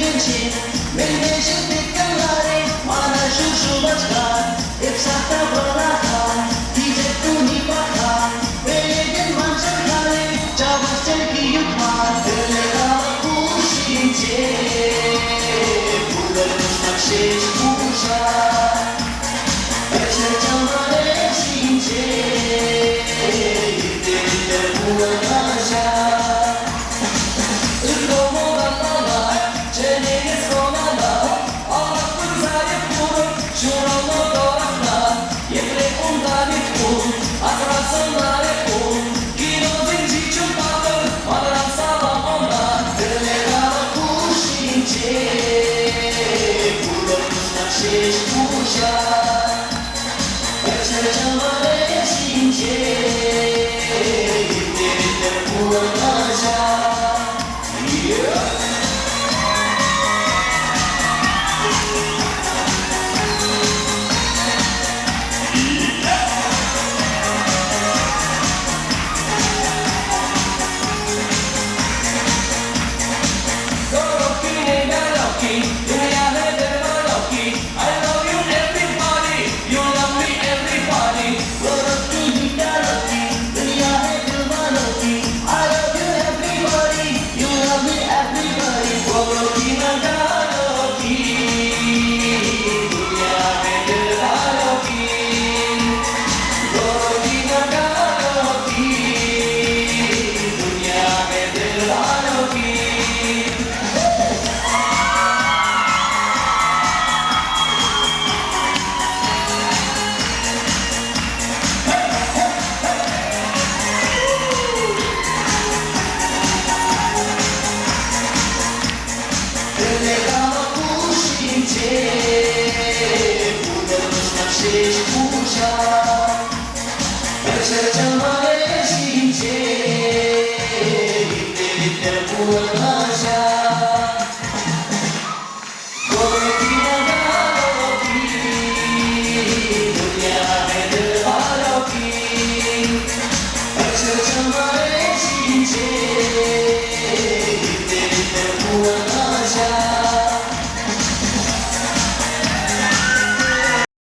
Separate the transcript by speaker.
Speaker 1: 年轻，每天兄弟跟哪里，马来叔叔马卡，一沙达布拉卡，一直都你巴卡，每天晚上卡里，找个谁去约他，等来到父亲节，不论那谁是不傻，而且讲我的心结，一点点不能放下。谁是不想，而且将我的心结，一点点不能放下。谁是不想，而且将来。